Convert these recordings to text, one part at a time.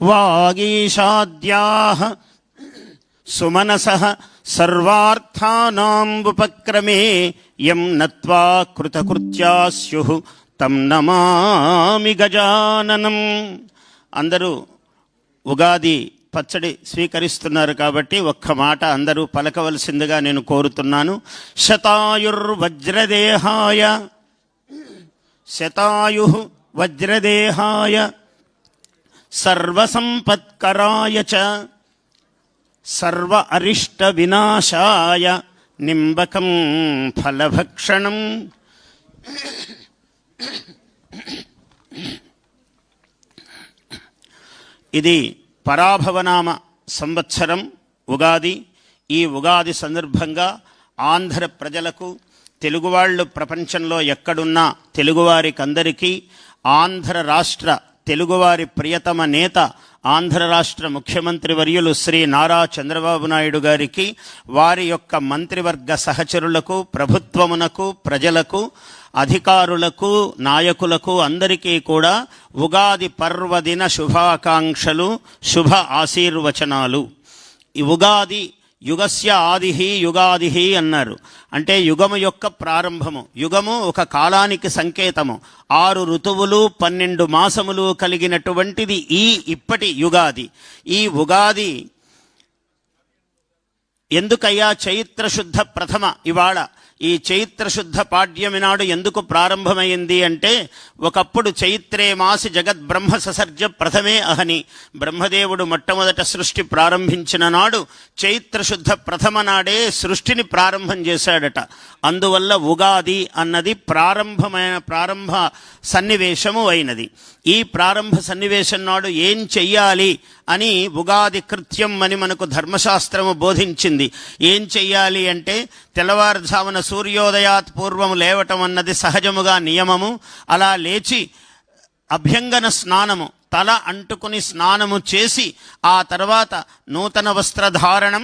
వాగీషాద్యాః సుమనసః సర్వార్థానాం ఉపక్రమే యం నత్వా కృతకృత్యా స్యుః తం నమామి గజాననం. అందరూ ఉగాది పచ్చడి స్వీకరిస్తున్నారు కాబట్టి ఒక్క మాట అందరూ పలకవలసిందిగా నేను కోరుతున్నాను. శతాయుర్వజ్రదేహాయ, శతాయు వజ్రదేహాయ, సర్వసంపత్కరాయ చ, సర్వ అరిష్ట వినాశాయ, నింబకం ఫలభక్షణం. ఇది పరాభవనామ సంవత్సరం ఉగాది. ఈ ఉగాది సందర్భంగా ఆంధ్ర ప్రజలకు, తెలుగువాళ్ళు ప్రపంచంలో ఎక్కడున్నా తెలుగువారికి అందరికీ ఆంధ్ర రాష్ట్ర తెలుగువారి ప్రియతమ నేత ఆంధ్ర రాష్ట్ర ముఖ్యమంత్రి వర్యులు శ్రీ నారా చంద్రబాబు నాయుడు గారికి, వారి యొక్క మంత్రివర్గ సహచరులకు, ప్రభుత్వమునకు, ప్రజలకు, అధికారులకు, నాయకులకు అందరికీ కూడా ఉగాది పర్వదిన శుభాకాంక్షలు, శుభ ఆశీర్వచనాలు. ఈ ఉగాది యుగస్య ఆదిహి యుగాదిహి అన్నారు. అంటే యుగము యొక్క ప్రారంభము. యుగము ఒక కాలానికి సంకేతము. 6 ఋతువులు 12 మాసములు కలిగినటువంటిది ఇప్పటి యుగాది. ఈ ఉగాది ఎందుకయ్యా చైత్రశుద్ధ ప్రథమ ఇవాళ ఈ చైత్రశుద్ధ పాడ్యమి నాడు ఎందుకు ప్రారంభమైంది అంటే, ఒకప్పుడు చైత్రే మాసి జగద్బ్రహ్మ ససర్జ ప్రథమే అహని, బ్రహ్మదేవుడు మొట్టమొదట సృష్టి ప్రారంభించిన నాడు చైత్రశుద్ధ ప్రథమ నాడే సృష్టిని ప్రారంభం చేశాడట. అందువల్ల ఉగాది అన్నది ప్రారంభ సన్నివేశము అయినది. ఈ ప్రారంభ సన్నివేశం నాడు ఏం చెయ్యాలి అని ఉగాది కృత్యం అని మనకు ధర్మశాస్త్రము బోధించింది. ఏం చెయ్యాలి అంటే, తెల్లవారుజామున సూర్యోదయాత్ పూర్వము లేవటం అన్నది సహజముగా నియమము. అలా లేచి అభ్యంగన స్నానము, తల అంటుకుని స్నానము చేసి, ఆ తర్వాత నూతన వస్త్రధారణం,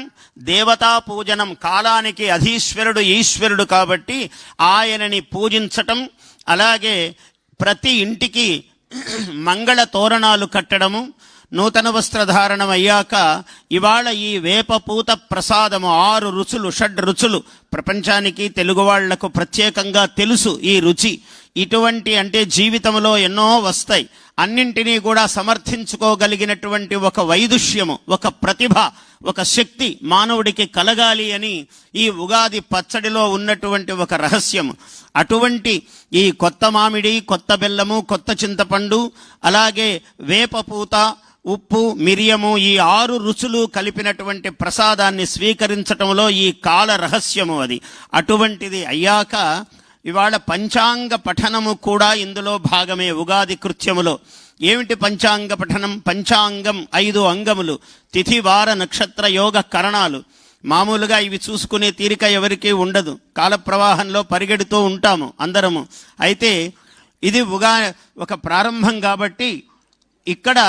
దేవతా పూజనం, కాలానికి అధీశ్వరుడు ఈశ్వరుడు కాబట్టి ఆయనని పూజించటం, అలాగే ప్రతి ఇంటికి మంగళ తోరణాలు కట్టడము. నూతన వస్త్రధారణం అయ్యాక ఇవాళ ఈ వేపపూత ప్రసాదము, 6 రుచులు, 6 రుచులు ప్రపంచానికి, తెలుగు వాళ్లకు ప్రత్యేకంగా తెలుసు ఈ రుచి. ఇటువంటి అంటే జీవితంలో ఎన్నో వస్తాయి, అన్నింటినీ కూడా సమర్థించుకోగలిగినటువంటి ఒక వైదుష్యము, ఒక ప్రతిభ, ఒక శక్తి మానవుడికి కలగాలి అని ఈ ఉగాది పచ్చడిలో ఉన్నటువంటి ఒక రహస్యము. అటువంటి ఈ కొత్త మామిడి, కొత్త బెల్లము, కొత్త చింతపండు, అలాగే వేపపూత, ఉప్పు, మిరియము, ఈ 6 రుచులు కలిపినటువంటి ప్రసాదాన్ని స్వీకరించటంలో ఈ కాల రహస్యము అది. అటువంటిది అయ్యాక ఇవాళ పంచాంగ పఠనము కూడా ఇందులో భాగమే ఉగాది కృత్యములో. ఏమిటి పంచాంగ పఠనం? పంచాంగం 5 అంగములు, తిథి వార నక్షత్ర యోగ కరణాలు. మామూలుగా ఇవి చూసుకునే తీరిక ఎవరికీ ఉండదు, కాల ప్రవాహంలో పరిగెడుతూ ఉంటాము అందరము. అయితే ఇది ఒక ప్రారంభం కాబట్టి ఇక్కడ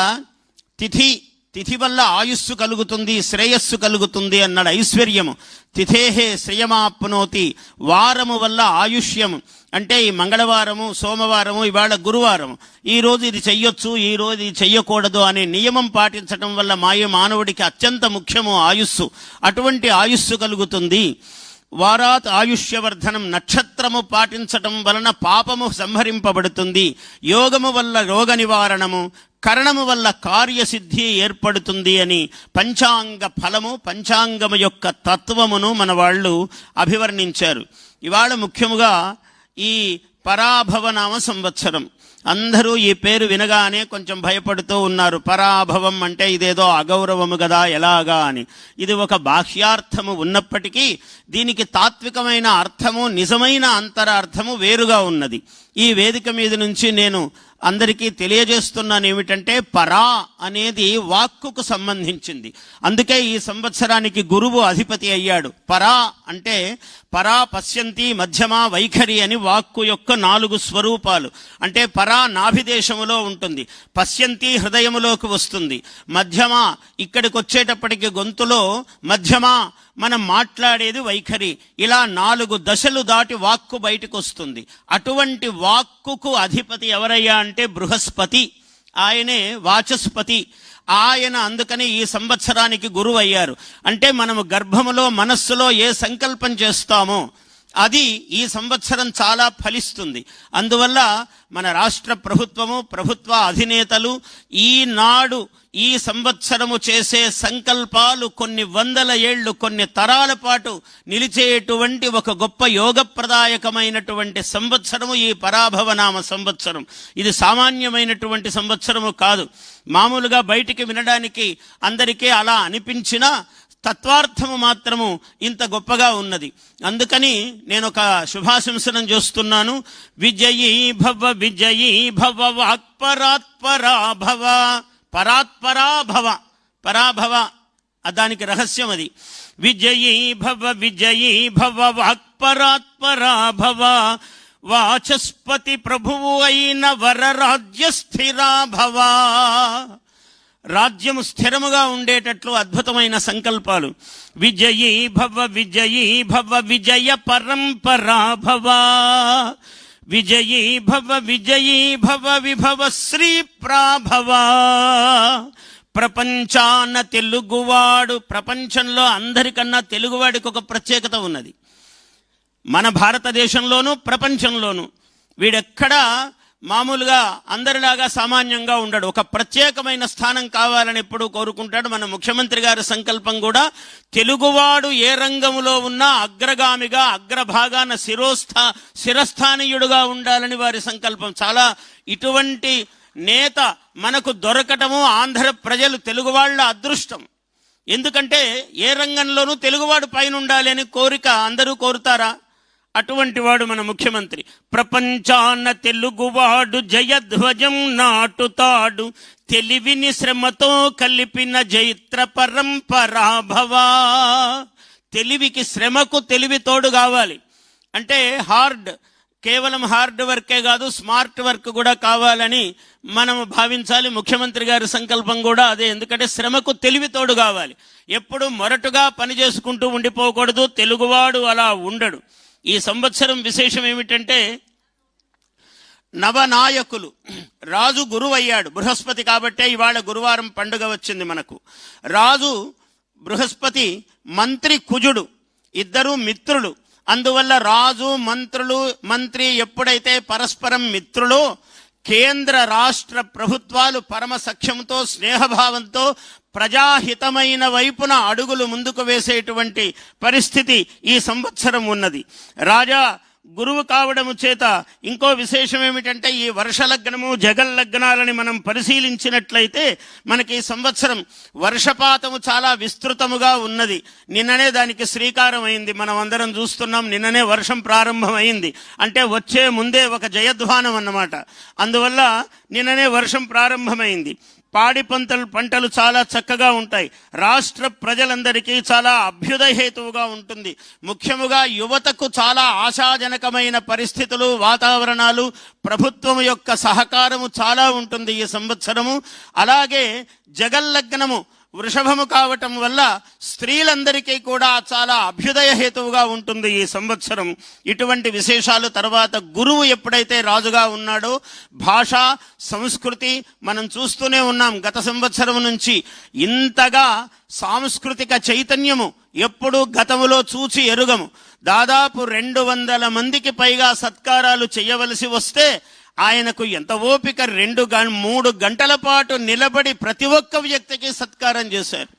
తిథి వల్ల ఆయుస్సు కలుగుతుంది, శ్రేయస్సు కలుగుతుంది అన్నాడు. ఐశ్వర్యము తిథేహే శ్రేయమాప్నోతి, వారము వల్ల ఆయుష్యము. అంటే ఈ మంగళవారము, సోమవారము, ఇవాళ గురువారము, ఈరోజు ఇది చెయ్యొచ్చు, ఈరోజు ఇది చెయ్యకూడదు అనే నియమం పాటించడం వల్ల మానవుడికి అత్యంత ముఖ్యము ఆయుస్సు. అటువంటి ఆయుస్సు కలుగుతుంది. వారాత్ ఆయుష్యవర్ధనం, నక్షత్రము పాటించటం వలన పాపము సంహరింపబడుతుంది. యోగము వల్ల రోగ నివారణము, కరణము వల్ల కార్యసిద్ధి ఏర్పడుతుంది అని పంచాంగ ఫలము, పంచాంగము యొక్క తత్వమును మన వాళ్ళు అభివర్ణించారు. ఇవాళ ముఖ్యముగా ఈ పరాభవనామ సంవత్సరం. అందరూ ఈ పేరు వినగానే కొంచెం భయపడుతూ ఉన్నారు. పరాభవం అంటే ఇదేదో అగౌరవము కదా, ఎలాగా అని. ఇది ఒక బాహ్యార్థము ఉన్నప్పటికీ దీనికి తాత్వికమైన అర్థము, నిజమైన అంతరార్థము వేరుగా ఉన్నది. ఈ వేదిక మీద నుంచి నేను అందరికీ తెలియజేస్తున్నాను ఏమిటంటే, పరా అనేది వాక్కుకు సంబంధించింది. అందుకే ఈ సంవత్సరానికి గురువు అధిపతి అయ్యాడు. పరా అంటే పరా పశ్యంతి, మధ్యమ, వైఖరి అని వాక్కు యొక్క 4 స్వరూపాలు. అంటే పరా నాభిదేశములో ఉంటుంది, పశ్యంతి హృదయములోకి వస్తుంది, మధ్యమ ఇక్కడికి వచ్చేటప్పటికి గొంతులో, మధ్యమ మనం మాట్లాడేది వైఖరి. ఇలా 4 దశలు దాటి వాక్కు బయటకు వస్తుంది. అటువంటి వాక్కుకు అధిపతి ఎవరయ్యా అంటే బృహస్పతి. ఆయనే వాచస్పతి. ఆయన అందుకని ఈ సంవత్సరానికి గురువు అయ్యారు. అంటే మనము గర్భములో మనస్సులో ఏ సంకల్పం చేస్తామో అది ఈ సంవత్సరం చాలా ఫలిస్తుంది. అందువల్ల మన రాష్ట్ర ప్రభుత్వము, ప్రభుత్వ అధినేతలు ఈనాడు ఈ సంవత్సరము చేసే సంకల్పాలు కొన్ని వందల ఏళ్ళు, కొన్ని తరాల పాటు నిలిచేటువంటి ఒక గొప్ప యోగప్రదాయకమైనటువంటి సంవత్సరము ఈ పరాభవనామ సంవత్సరం. ఇది సామాన్యమైనటువంటి సంవత్సరము కాదు. మామూలుగా బయటికి వినడానికి అందరికీ అలా అనిపించినా తత్వార్థము మాత్రము ఇంత గొప్పగా ఉన్నది. అందుకని నేను ఒక శుభాశంసనం చేస్తున్నాను. విజయీ భవ వాక్పరాత్పరా భవ. పరాత్పరా భవ, పరాభవ దానికి రహస్యం అది. విజయీ భవ వాక్పరాత్పరా భవ. వాచస్పతి ప్రభువు అయిన వరరాజ్య స్థిరా భవ. రాజ్యము స్థిరముగా ఉండేటట్లు అద్భుతమైన సంకల్పాలు. విజయీ భవ విజయ పరంపరా భవ. విజయీ భవ విభవ శ్రీ ప్రాభవ. ప్రపంచాన తెలుగువాడు, ప్రపంచంలో అందరికన్నా తెలుగువాడికి ఒక ప్రత్యేకత ఉన్నది. మన భారతదేశంలోనూ ప్రపంచంలోనూ వీడెక్కడా మామూలుగా అందరిలాగా సామాన్యంగా ఉండడు. ఒక ప్రత్యేకమైన స్థానం కావాలని ఎప్పుడూ కోరుకుంటాడు. మన ముఖ్యమంత్రి గారి సంకల్పం కూడా తెలుగువాడు ఏ రంగంలో ఉన్నా అగ్రగామిగా, అగ్రభాగాన శిరస్థానీయుడుగా ఉండాలని వారి సంకల్పం. చాలా ఇటువంటి నేత మనకు దొరకటము ఆంధ్ర ప్రజలు, తెలుగు వాళ్ళ అదృష్టం. ఎందుకంటే ఏ రంగంలోనూ తెలుగువాడు పైన ఉండాలి అని కోరిక అందరూ కోరుతారా? అటువంటి వాడు మన ముఖ్యమంత్రి. ప్రపంచాన తెలుగువాడు జయధ్వజం నాటుతాడు, తెలివిని శ్రమతో కలిపిన జైత్ర పరంపరా భవ. తెలివికి, శ్రమకు తెలివి తోడు కావాలి. అంటే కేవలం హార్డ్ వర్కే కాదు, స్మార్ట్ వర్క్ కూడా కావాలని మనం భావించాలి. ముఖ్యమంత్రి గారి సంకల్పం కూడా అదే. ఎందుకంటే శ్రమకు తెలివి తోడు కావాలి. ఎప్పుడు మొరటుగా పని చేసుకుంటూ ఉండిపోకూడదు. తెలుగువాడు అలా ఉండడు. ఈ సంవత్సరం విశేషం ఏమిటంటే నవనాయకులు. రాజు గురువు అయ్యాడు, బృహస్పతి కాబట్టే ఇవాళ గురువారం పండుగ వచ్చింది మనకు. రాజు బృహస్పతి, మంత్రి కుజుడు, ఇద్దరు మిత్రులు. అందువల్ల రాజు మంత్రి ఎప్పుడైతే పరస్పరం మిత్రులో, కేంద్ర రాష్ట్ర ప్రభుత్వాలు పరమ సఖ్యంతో, స్నేహభావంతో ప్రజాహితమైన వైపున అడుగులు ముందుకు వేసేటువంటి పరిస్థితి ఈ సంవత్సరం ఉన్నది. రాజా గురువు కావడము చేత ఇంకో విశేషం ఏమిటంటే, ఈ వర్ష లగ్నము, జగన్ లగ్నాలని మనం పరిశీలించినట్లయితే మనకి ఈ సంవత్సరం వర్షపాతము చాలా విస్తృతముగా ఉన్నది. నిన్ననే దానికి శ్రీకారం అయింది, మనం అందరం చూస్తున్నాం. నిన్ననే వర్షం ప్రారంభమైంది. అంటే వచ్చే ముందే ఒక జయధ్వానం అన్నమాట. అందువల్ల నిన్ననే వర్షం ప్రారంభమైంది. పాడి పంటలు చాలా చక్కగా ఉంటాయి. రాష్ట్ర ప్రజలందరికీ చాలా అభ్యుదయహేతువుగా ఉంటుంది. ముఖ్యముగా యువతకు చాలా ఆశాజనకమైన పరిస్థితులు, వాతావరణాలు, ప్రభుత్వం యొక్క సహకారము చాలా ఉంటుంది ఈ సంవత్సరము. అలాగే జగల్లగ్నము వృషభము కావటం వల్ల స్త్రీలందరికీ కూడా చాలా అభ్యుదయహేతువుగా ఉంటుంది ఈ సంవత్సరం. ఇటువంటి విశేషాలు. తర్వాత గురువు ఎప్పుడైతే రాజుగా ఉన్నాడో, భాష, సంస్కృతి మనం చూస్తూనే ఉన్నాం గత సంవత్సరం నుంచి. ఇంతగా సాంస్కృతిక చైతన్యము ఎప్పుడు గతములో చూచి ఎరుగము. దాదాపు 200 మందికి పైగా సత్కారాలు చేయవలసి వస్తే ఆయనకు ఎంత ఓపిక, 2-3 గంటల పాటు నిలబడి ప్రతి ఒక్క వ్యక్తికి సత్కారం చేశారు.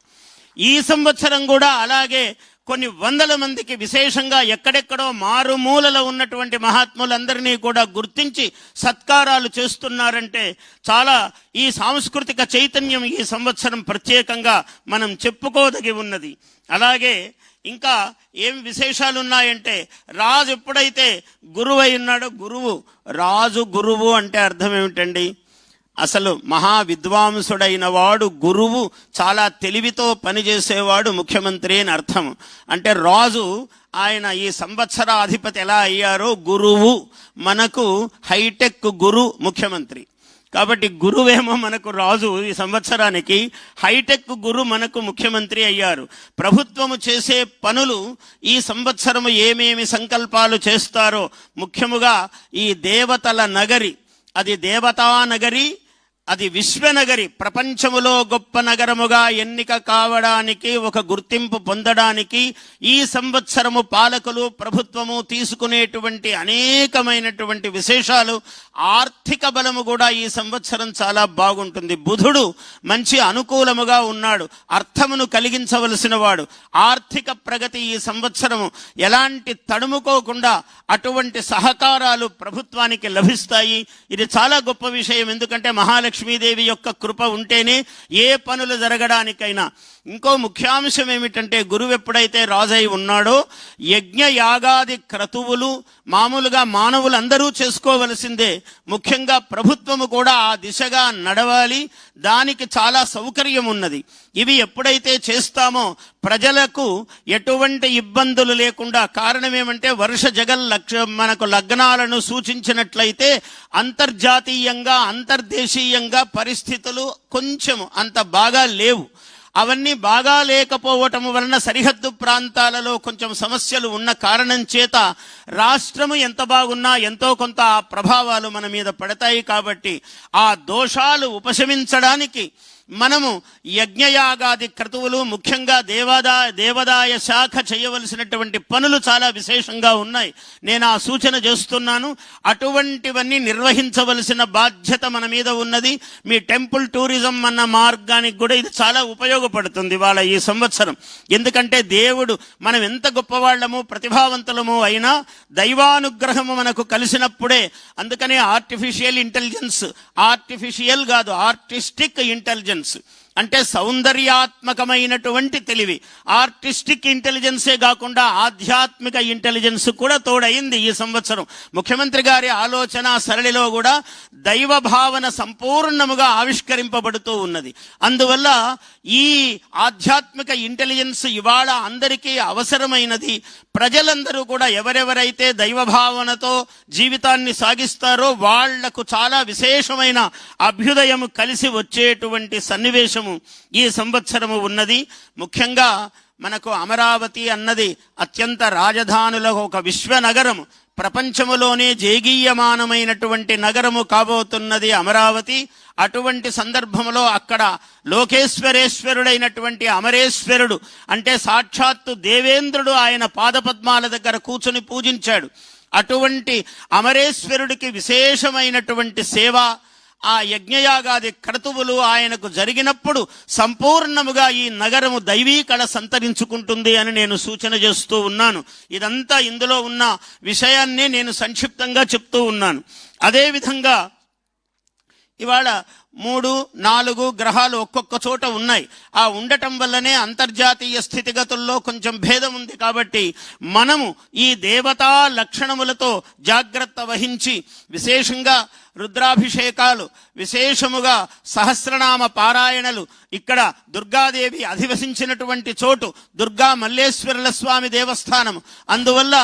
ఈ సంవత్సరం కూడా అలాగే కొన్ని వందల మందికి విశేషంగా ఎక్కడెక్కడో మారుమూలలో ఉన్నటువంటి మహాత్ములందరినీ కూడా గుర్తించి సత్కారాలు చేస్తున్నారంటే చాలా ఈ సాంస్కృతిక చైతన్యం ఈ సంవత్సరం ప్రత్యేకంగా మనం చెప్పుకోదగి ఉన్నది. అలాగే ఇంకా ఏం విశేషాలు ఉన్నాయంటే, రాజు ఎప్పుడైతే గురువు అయి ఉన్నాడో, రాజు గురువు అంటే అర్థం ఏమిటండి? అసలు మహా విద్వాంసుడైన వాడు గురువు, చాలా తెలివితో పనిచేసేవాడు ముఖ్యమంత్రి అని అర్థం. అంటే రాజు ఆయన ఈ సంవత్సరాధిపతి ఎలా అయ్యారో, గురువు మనకు హైటెక్ గురు ముఖ్యమంత్రి. కాబట్టి గురువేమో మనకు రాజు, ఈ సంవత్సరానికి హైటెక్ గురు మనకు ముఖ్యమంత్రి అయ్యారు. ప్రభుత్వము చేసే పనులు ఈ సంవత్సరము ఏమేమి సంకల్పాలు చేస్తారో, ముఖ్యముగా ఈ దేవతల నగరి, అది దేవతా నగరి, అది విశ్వనగరి, ప్రపంచములో గొప్ప నగరముగా ఎన్నిక కావడానికి, ఒక గుర్తింపు పొందడానికి ఈ సంవత్సరము పాలకులు ప్రభుత్వము తీసుకునేటువంటి అనేకమైనటువంటి విశేషాలు. ఆర్థిక బలము కూడా ఈ సంవత్సరం చాలా బాగుంటుంది. బుధుడు మంచి అనుకూలముగా ఉన్నాడు, అర్థమును కలిగించవలసిన వాడు. ఆర్థిక ప్రగతి ఈ సంవత్సరము ఎలాంటి తడుముకోకుండా అటువంటి సహకారాలు ప్రభుత్వానికి లభిస్తాయి. ఇది చాలా గొప్ప విషయం. ఎందుకంటే మహాలక్ష్మీదేవి యొక్క కృప ఉంటేనే ఏ పనులు జరగడానికైనా. ఇంకో ముఖ్యాంశం ఏమిటంటే, గురువు ఎప్పుడైతే రాజై ఉన్నాడో యజ్ఞ యాగాది క్రతువులు మామూలుగా మానవులందరూ చేసుకోవలసిందే. ముఖ్యంగా ప్రభుత్వము కూడా ఆ దిశగా నడవాలి. దానికి చాలా సౌకర్యం ఉన్నది. ఇవి ఎప్పుడైతే చేస్తామో ప్రజలకు ఎటువంటి ఇబ్బందులు లేకుండా, కారణం ఏమంటే వర్ష జగల్ మనకు లగ్నాలను సూచించినట్లయితే అంతర్జాతీయంగా అంతర్దేశీయంగా పరిస్థితులు కొంచెం అంత బాగా లేవు. అవన్నీ బాగా లేకపోవటం వలన సరిహద్దు ప్రాంతాలలో కొంచెం సమస్యలు ఉన్న కారణం చేత రాష్ట్రము ఎంత బాగున్నా ఎంతో కొంత ఆ ప్రభావాలు మన మీద పడతాయి. కాబట్టి ఆ దోషాలు ఉపశమించడానికి మనము యజ్ఞయాగాది క్రతువులు, ముఖ్యంగా దేవాదాయ శాఖ చేయవలసినటువంటి పనులు చాలా విశేషంగా ఉన్నాయి. నేను ఆ సూచన చేస్తున్నాను. అటువంటివన్నీ నిర్వహించవలసిన బాధ్యత మన మీద ఉన్నది. మీ టెంపుల్ టూరిజం అన్న మార్గానికి కూడా ఇది చాలా ఉపయోగపడుతుంది వాళ్ళ ఈ సంవత్సరం. ఎందుకంటే దేవుడు, మనం ఎంత గొప్పవాళ్లము ప్రతిభావంతులము అయినా దైవానుగ్రహము మనకు కలిసినప్పుడే. అందుకనే ఆర్టిఫిషియల్ ఇంటెలిజెన్స్, ఆర్టిఫిషియల్ కాదు ఆర్టిస్టిక్ ఇంటెలిజెన్స్ అంటే సౌందర్యాత్మకమైనటువంటి తెలివి. ఆర్టిస్టిక్ ఇంటెలిజెన్సే కాకుండా ఆధ్యాత్మిక ఇంటెలిజెన్స్ కూడా తోడైంది ఈ సంవత్సరం. ముఖ్యమంత్రి గారి ఆలోచన సరళిలో కూడా దైవ భావన సంపూర్ణముగా ఆవిష్కరింపబడుతూ ఉన్నది. అందువల్ల ఈ ఆధ్యాత్మిక ఇంటెలిజెన్స్ ఇవాళ అందరికీ అవసరమైనది. ప్రజలందరూ కూడా ఎవరెవరైతే దైవ భావనతో జీవితాన్ని సాగిస్తారో వాళ్లకు చాలా విశేషమైన అభ్యుదయము కలిసి వచ్చేటువంటి సన్నివేశము ఈ సంవత్సరము ఉన్నది. ముఖ్యంగా మనకు అమరావతి అన్నది అత్యంత రాజధానులకు ఒక విశ్వనగరము, ప్రపంచములోనే జేగీయమానమైనటువంటి నగరము కాబోతున్నది అమరావతి. అటువంటి సందర్భంలో అక్కడ లోకేశ్వరేశ్వరుడైనటువంటి అమరేశ్వరుడు అంటే సాక్షాత్తు దేవేంద్రుడు ఆయన పాదపద్మాల దగ్గర కూర్చుని పూజించాడు. అటువంటి అమరేశ్వరుడికి విశేషమైనటువంటి సేవ, ఆ యజ్ఞయాగాది క్రతువులు ఆయనకు జరిగినప్పుడు సంపూర్ణముగా ఈ నగరము దైవీ కళ సంతరించుకుంటుంది అని నేను సూచన చేస్తూ ఉన్నాను. ఇదంతా ఇందులో ఉన్న విషయాన్ని నేను సంక్షిప్తంగా చెప్తూ ఉన్నాను. అదేవిధంగా ఇవాళ 3-4 గ్రహాలు ఒక్కొక్క చోట ఉన్నాయి. ఆ ఉండటం వల్లనే అంతర్జాతీయ స్థితిగతుల్లో కొంచెం భేదం ఉంది. కాబట్టి మనము ఈ దేవతా లక్షణములతో జాగ్రత్త వహించి విశేషంగా రుద్రాభిషేకాలు, విశేషముగా సహస్రనామ పారాయణలు, ఇక్కడ దుర్గాదేవి అధివసించినటువంటి చోటు దుర్గా మల్లేశ్వరుల స్వామి దేవస్థానం. అందువల్ల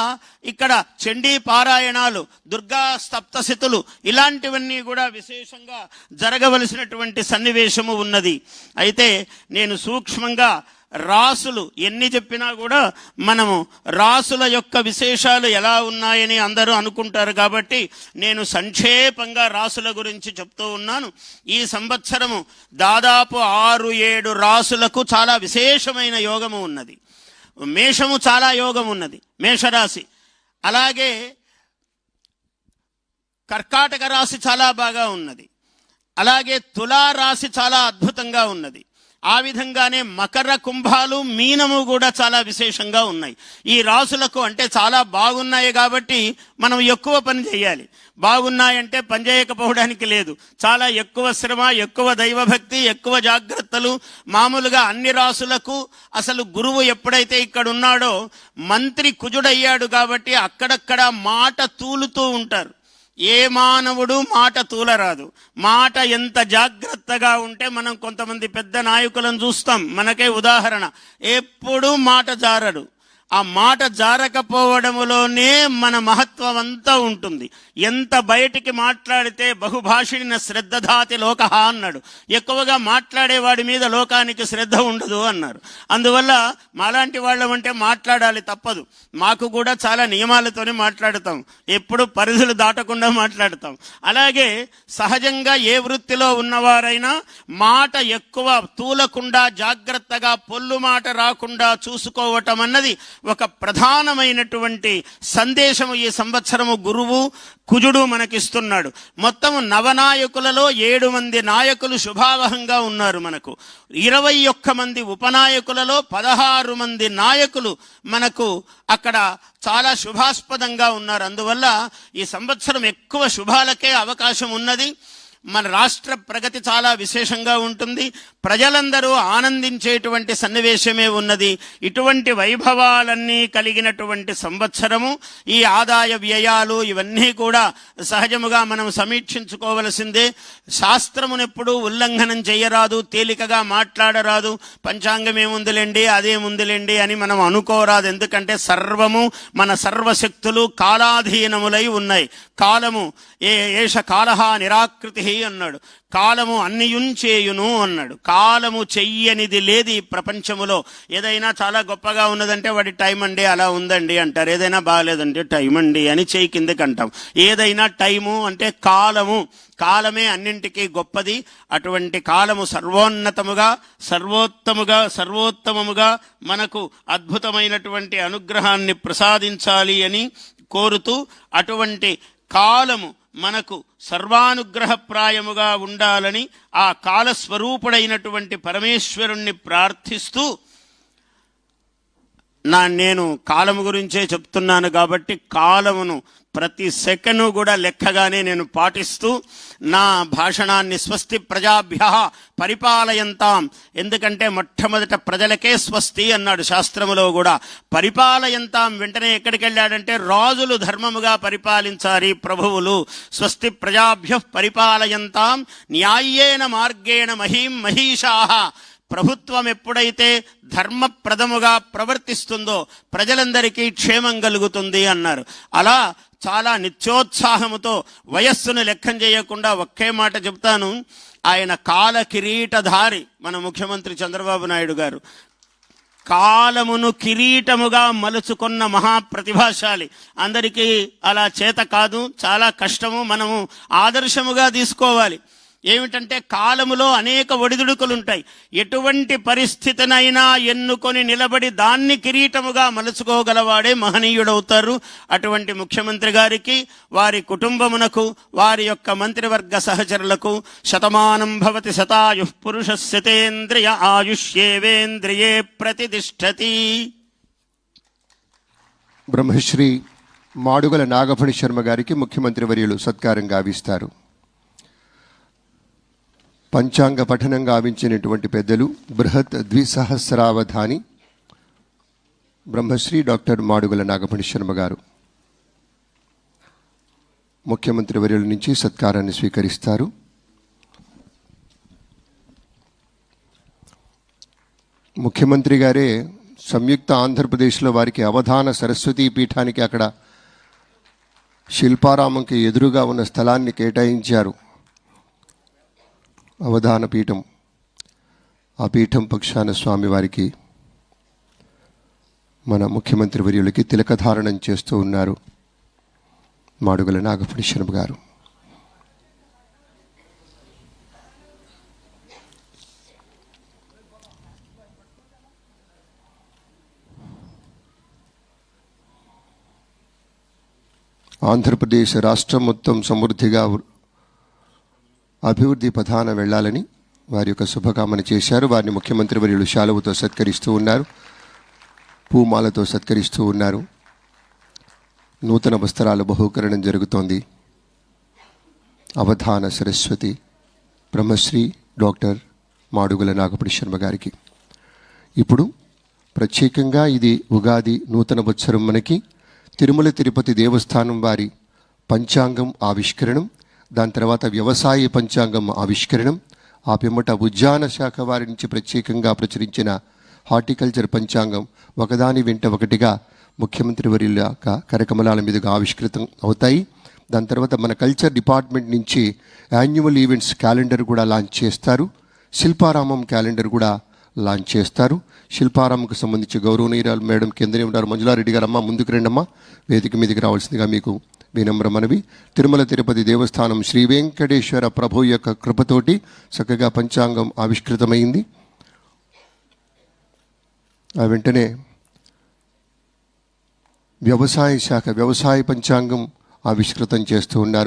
ఇక్కడ చండీ పారాయణాలు, దుర్గా సప్తశతులు ఇలాంటివన్నీ కూడా విశేషంగా జరగవలసినటువంటి సన్నివేశము ఉన్నది. అయితే నేను సూక్ష్మంగా రాసులు ఎన్ని చెప్పినా కూడా మనము రాసుల యొక్క విశేషాలు ఎలా ఉన్నాయని అందరూ అనుకుంటారు. కాబట్టి నేను సంక్షేపంగా రాసుల గురించి చెప్తూ ఉన్నాను. ఈ సంవత్సరము దాదాపు 6-7 రాసులకు చాలా విశేషమైన యోగము ఉన్నది. మేషము చాలా యోగం ఉన్నది, మేషరాశి. అలాగే కర్కాటక రాశి చాలా బాగా ఉన్నది. అలాగే తులారాశి చాలా అద్భుతంగా ఉన్నది. ఆ విధంగానే మకర, కుంభాలు, మీనము కూడా చాలా విశేషంగా ఉన్నాయి. ఈ రాసులకు అంటే చాలా బాగున్నాయి కాబట్టి మనం ఎక్కువ పని చేయాలి. బాగున్నాయంటే పని చేయకపోవడానికి లేదు. చాలా ఎక్కువ శ్రమ, ఎక్కువ దైవభక్తి, ఎక్కువ జాగ్రత్తలు. మామూలుగా అన్ని రాసులకు అసలు గురువు ఎప్పుడైతే ఇక్కడ ఉన్నాడో మంత్రి కుజుడయ్యాడు కాబట్టి అక్కడక్కడ మాట తూలుతూ ఉంటారు. ఏ మానవుడు మాట తూలరాదు. మాట ఎంత జాగ్రత్తగా ఉంటే, మనం కొంతమంది పెద్ద నాయకులను చూస్తాం, మనకే ఉదాహరణ, ఎప్పుడూ మాట జారడు. ఆ మాట జారకపోవడములోనే మన మహత్వం అంతా ఉంటుంది. ఎంత బయటికి మాట్లాడితే బహుభాషిణ శ్రద్ధధాతి లోకః అన్నాడు. ఎక్కువగా మాట్లాడేవాడి మీద లోకానికి శ్రద్ధ ఉండదు అన్నారు. అందువల్ల మాలాంటి వాళ్ళమంటే మాట్లాడాలి, తప్పదు. మాకు కూడా చాలా నియమాలతోనే మాట్లాడతాం, ఎప్పుడు పరిధులు దాటకుండా మాట్లాడతాం. అలాగే సహజంగా ఏ వృత్తిలో ఉన్నవారైనా మాట ఎక్కువ తూలకుండా జాగ్రత్తగా పొల్లు మాట రాకుండా చూసుకోవటం అన్నది ఒక ప్రధానమైనటువంటి సందేశము ఈ సంవత్సరము గురువు కుజుడు మనకిస్తున్నాడు. మొత్తం నవనాయకులలో 7 మంది నాయకులు శుభావహంగా ఉన్నారు. మనకు 21 మంది ఉపనాయకులలో 16 మంది నాయకులు మనకు అక్కడ చాలా శుభాస్పదంగా ఉన్నారు. అందువల్ల ఈ సంవత్సరం ఎక్కువ శుభాలకే అవకాశం ఉన్నది. మన రాష్ట్ర ప్రగతి చాలా విశేషంగా ఉంటుంది. ప్రజలందరూ ఆనందించేటువంటి సన్నివేశమే ఉన్నది. ఇటువంటి వైభవాలన్నీ కలిగినటువంటి సంవత్సరము. ఈ ఆదాయ వ్యయాలు ఇవన్నీ కూడా సహజముగా మనం సమీక్షించుకోవలసిందే. శాస్త్రమునెప్పుడు ఉల్లంఘనం చేయరాదు, తేలికగా మాట్లాడరాదు. పంచాంగం ఏముందిలేండి, అదేముందిలేండి అని మనం అనుకోరాదు. ఎందుకంటే సర్వము మన సర్వశక్తులు కాలాధీనములై ఉన్నాయి. కాలము ఏష కాలహ నిరాకృతి అన్నాడు. కాలము అన్నియుంచేయును అన్నాడు. కాలము చెయ్యనిది లేదు ఈ ప్రపంచములో. ఏదైనా చాలా గొప్పగా ఉన్నదంటే వాడి టైం అండి అలా ఉందండి అంటారు. ఏదైనా బాగాలేదంటే టైం అండి అని చెయ్యి కిందకి అంటాం. ఏదైనా టైము అంటే కాలము, కాలమే అన్నింటికీ గొప్పది. అటువంటి కాలము సర్వోన్నతముగా సర్వోత్తమముగా మనకు అద్భుతమైనటువంటి అనుగ్రహాన్ని ప్రసాదించాలి అని కోరుతూ, అటువంటి కాలము మనకు సర్వానుగ్రహప్రాయముగా ఉండాలని ఆ కాలస్వరూపుడైనటువంటి పరమేశ్వరుణ్ణి ప్రార్థిస్తూ, నేను కాలము గురించే చెప్తున్నాను కాబట్టి కాలమును ప్రతి సెకను కూడా లెక్కగానే నేను పాటిస్తూ నా భాషణాన్ని స్వస్తి ప్రజాభ్యః పరిపాలయంతాం, ఎందుకంటే మొట్టమొదట ప్రజలకే స్వస్తి అన్నాడు శాస్త్రములో కూడా. పరిపాలయంతాం వెంటనే ఎక్కడికి వెళ్ళాడంటే రాజులు ధర్మముగా పరిపాలించాలి, ప్రభువులు. స్వస్తి ప్రజాభ్యః పరిపాలయంతాం న్యాయేన మార్గేణ మహీం మహీషాః. ప్రభుత్వం ఎప్పుడైతే ధర్మప్రదముగా ప్రవర్తిస్తుందో ప్రజలందరికీ క్షేమం కలుగుతుంది అన్నారు. అలా చాలా నిత్యోత్సాహముతో వయస్సును లెక్కం చేయకుండా ఒకే మాట చెప్తాను. ఆయన కాల కిరీటధారి మన ముఖ్యమంత్రి చంద్రబాబు నాయుడు గారు. కాలమును కిరీటముగా మలుచుకున్న మహాప్రతిభాశాలి. అందరికీ అలా చేత కాదు, చాలా కష్టము. మనము ఆదర్శముగా తీసుకోవాలి. ఏమిటంటే కాలములో అనేక ఒడిదుడుకులుంటాయి. ఎటువంటి పరిస్థితినైనా ఎన్నుకొని నిలబడి దాన్ని కిరీటముగా మలుచుకోగలవాడే మహనీయుడవుతారు. అటువంటి ముఖ్యమంత్రి గారికి, వారి కుటుంబమునకు, వారి యొక్క మంత్రివర్గ సహచరులకు శతమానం భవతి శతాయుః పురుషः శతేంద్రియ ఆయుష్యేవేంద్రియే ప్రతిష్టతి. బ్రహ్మశ్రీ మాడుగుల నాగఫణి శర్మ గారికి ముఖ్యమంత్రి వర్యులు సత్కారం గావిస్తారు. పంచాంగ పఠనం గావించినటువంటి పెద్దలు బృహత్ ద్విసహస్రావధాని బ్రహ్మశ్రీ డాక్టర్ మాడుగుల నాగఫణి శర్మ గారు ముఖ్యమంత్రి వర్యుల నుంచి సత్కారాన్ని స్వీకరిస్తారు. ముఖ్యమంత్రి గారే సంయుక్త ఆంధ్రప్రదేశ్లో వారికి అవధాన సరస్వతీ పీఠానికి అక్కడ శిల్పారామంకి ఎదురుగా ఉన్న స్థలాన్ని కేటాయించారు. అవధాన పీఠం. ఆ పీఠం పక్షాన స్వామివారికి మన ముఖ్యమంత్రి వర్యులకి తిలకధారణం చేస్తూ ఉన్నారు మాడుగుల నాగఫణి శర్మ గారు. ఆంధ్రప్రదేశ్ రాష్ట్రం మొత్తం సమృద్ధిగా అభివృద్ధి పథాన వెళ్ళాలని వారి యొక్క శుభకామన చేశారు. వారిని ముఖ్యమంత్రి వర్యులు శాలువతో సత్కరిస్తూ ఉన్నారు, పూమాలతో సత్కరిస్తూ ఉన్నారు. నూతన వస్త్రాల బహూకరణం జరుగుతోంది. అవధాన సరస్వతి బ్రహ్మశ్రీ డాక్టర్ మాడుగుల నాగఫణి శర్మ గారికి ఇప్పుడు ప్రత్యేకంగా ఇది ఉగాది నూతన వత్సరం. మనకి తిరుమల తిరుపతి దేవస్థానం వారి పంచాంగం ఆవిష్కరణం, దాని తర్వాత వ్యవసాయ పంచాంగం ఆవిష్కరణం, ఆ పిమ్మట ఉద్యాన శాఖ వారి నుంచి ప్రత్యేకంగా ప్రచురించిన హార్టికల్చర్ పంచాంగం ఒకదాని వెంట ఒకటిగా ముఖ్యమంత్రి వర్యుల యొక్క కరకమలాల మీదుగా ఆవిష్కృతం అవుతాయి. దాని తర్వాత మన కల్చర్ డిపార్ట్మెంట్ నుంచి యాన్యువల్ ఈవెంట్స్ క్యాలెండర్ కూడా లాంచ్ చేస్తారు. శిల్పారామం క్యాలెండర్ కూడా లాంచ్ చేస్తారు. శిల్పారామంకు సంబంధించి గౌరవనీయురాలు మేడం కిందనే ఉన్నారు, మంజులారెడ్డి గారు. అమ్మ ముందుకు రండమ్మా, వేదిక మీదకి రావాల్సిందిగా మీకు వినమ్ర మనవి. తిరుమల తిరుపతి దేవస్థానం శ్రీ వెంకటేశ్వర ప్రభు యొక్క కృపతోటి చక్కగా పంచాంగం ఆవిష్కృతమైంది. ఆ వెంటనే వ్యవసాయ శాఖ వ్యవసాయ పంచాంగం ఆవిష్కృతం చేస్తూ ఉన్నారు.